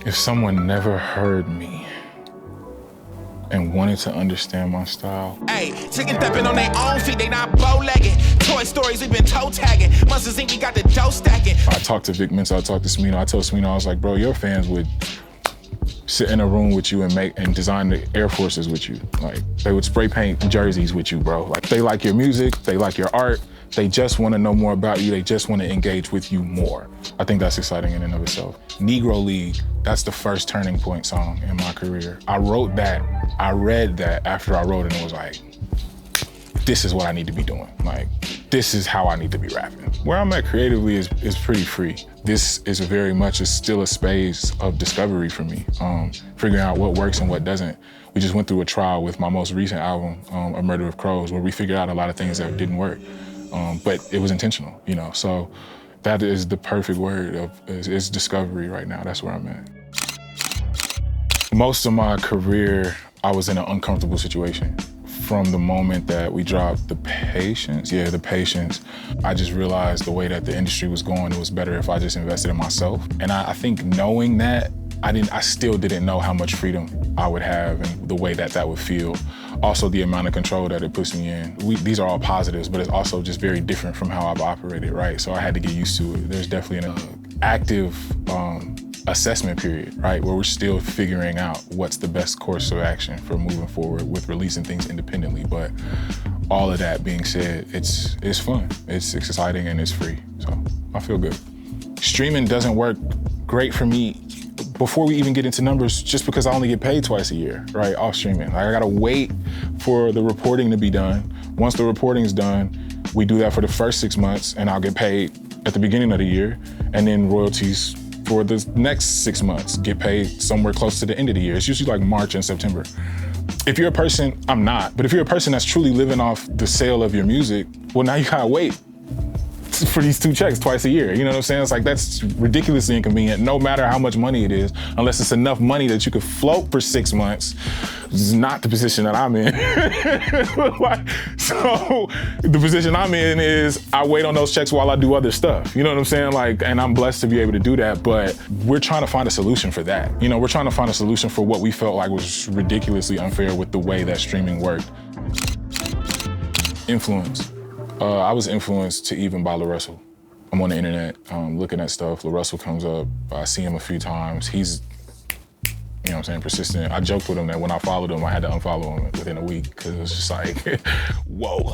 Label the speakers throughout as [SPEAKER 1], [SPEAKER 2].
[SPEAKER 1] If someone never heard me and wanted to understand my style.
[SPEAKER 2] Hey, chicken stepping on their own feet, they not bow-legged. Toy Stories, we been toe tagging. Monsters Inc., we got the dough stacking.
[SPEAKER 1] I talked to Vic Mensa, I talked to Smino. I told Smino, I was like, bro, your fans would sit in a room with you and design the Air Forces with you. Like, they would spray paint jerseys with you, bro. Like, they like your music, they like your art. They just want to know more about you. They just want to engage with you more. I think that's exciting in and of itself. Negro League, that's the first turning point song in my career. I wrote that, I read that after I wrote it and was like, this is what I need to be doing. Like, this is how I need to be rapping. Where I'm at creatively is pretty free. This is very much still a space of discovery for me, figuring out what works and what doesn't. We just went through a trial with my most recent album, A Murder of Crows, where we figured out a lot of things that didn't work. But it was intentional, you know? So that is the perfect word is discovery right now. That's where I'm at. Most of my career, I was in an uncomfortable situation. From the moment that we dropped The Patience, I just realized the way that the industry was going, it was better if I just invested in myself. And I think knowing that, I still didn't know how much freedom I would have and the way that would feel. Also the amount of control that it puts me in. These are all positives, but it's also just very different from how I've operated, right? So I had to get used to it. There's definitely an active assessment period, right? Where we're still figuring out what's the best course of action for moving forward with releasing things independently. But all of that being said, it's fun, it's exciting, and it's free. So I feel good. Streaming doesn't work great for me before we even get into numbers, just because I only get paid twice a year, right, off streaming. Like, I gotta wait for the reporting to be done. Once the reporting is done, we do that for the first 6 months, and I'll get paid at the beginning of the year, and then royalties for the next 6 months get paid somewhere close to the end of the year. It's usually like March and September. If you're a person, I'm not, but if you're a person that's truly living off the sale of your music, well, now you gotta wait for these 2 checks twice a year. You know what I'm saying? It's like, that's ridiculously inconvenient, no matter how much money it is, unless it's enough money that you could float for 6 months. This is not the position that I'm in. So the position I'm in is I wait on those checks while I do other stuff. You know what I'm saying? Like, and I'm blessed to be able to do that, but we're trying to find a solution for that. You know, we're trying to find a solution for what we felt like was ridiculously unfair with the way that streaming worked. Influence. I was influenced to even by LaRussell. I'm on the internet looking at stuff. LaRussell comes up. I see him a few times. He's, you know what I'm saying, persistent. I joked with him that when I followed him, I had to unfollow him within a week because it was just like, whoa.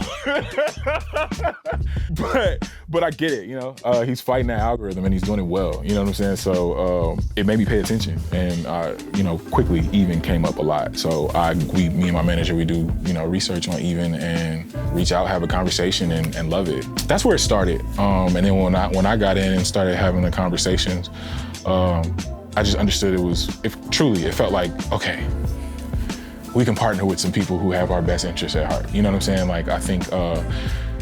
[SPEAKER 1] But I get it, you know? He's fighting that algorithm and he's doing it well, you know what I'm saying? So it made me pay attention, and you know, quickly Even came up a lot. So me and my manager, we do, you know, research on Even and reach out, have a conversation, and love it. That's where it started. And then when I got in and started having the conversations, I just understood it felt like, okay, we can partner with some people who have our best interests at heart. You know what I'm saying? Like, I think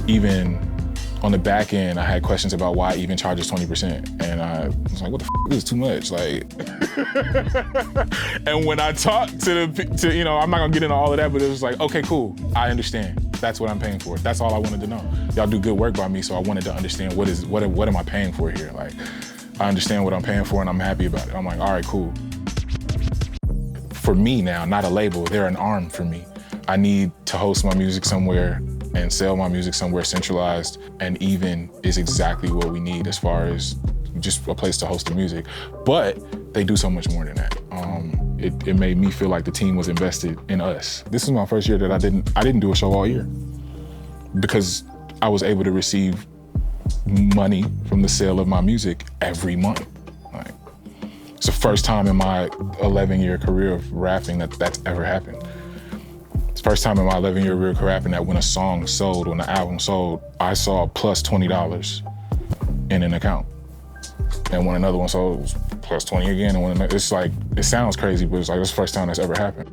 [SPEAKER 1] even on the back end, I had questions about why Even charges 20%. And I was like, what the f, this is too much. Like, and when I talked to you know, I'm not gonna get into all of that, but it was like, okay, cool, I understand. That's what I'm paying for. That's all I wanted to know. Y'all do good work by me, so I wanted to understand what am I paying for here? Like, I understand what I'm paying for and I'm happy about it. I'm like, all right, cool. For me now, not a label, they're an arm for me. I need to host my music somewhere and sell my music somewhere centralized, and Even is exactly what we need as far as just a place to host the music. But they do so much more than that. It made me feel like the team was invested in us. This is my first year that I didn't do a show all year because I was able to receive money from the sale of my music every month. Like, it's the first time in my 11-year career of rapping that's ever happened. It's the first time in my 11-year career of rapping that when a song sold, when the album sold, I saw plus $20 in an account. And when another one sold, it was plus 20 again. And when it's like, it sounds crazy, but it's like, it's the first time that's ever happened.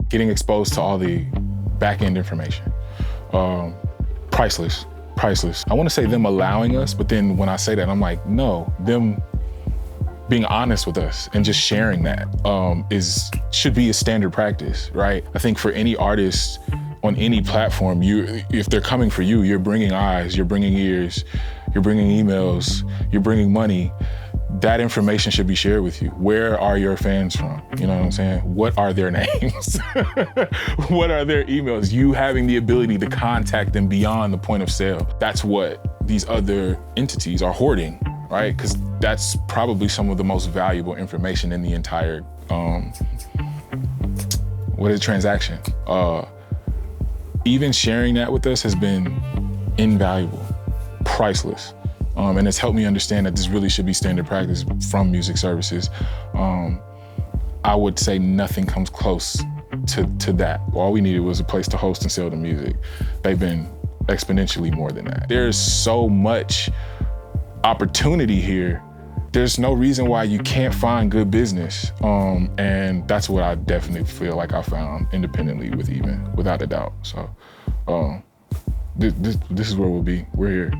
[SPEAKER 1] Getting exposed to all the back-end information. Priceless. I want to say them allowing us, but then when I say that, I'm like, no, them being honest with us and just sharing that should be a standard practice, right? I think for any artist on any platform, if they're coming for you, you're bringing eyes, you're bringing ears, you're bringing emails, you're bringing money. that information should be shared with you. Where are your fans from? You know what I'm saying? What are their names? What are their emails? You having the ability to contact them beyond the point of sale. That's what these other entities are hoarding, right? Because that's probably some of the most valuable information in the entire, transaction. Even sharing that with us has been invaluable, priceless. And it's helped me understand that this really should be standard practice from music services. I would say nothing comes close to that. All we needed was a place to host and sell the music. They've been exponentially more than that. There's so much opportunity here. There's no reason why you can't find good business. And that's what I definitely feel like I found independently with Even, without a doubt. So this is where we'll be. We're here.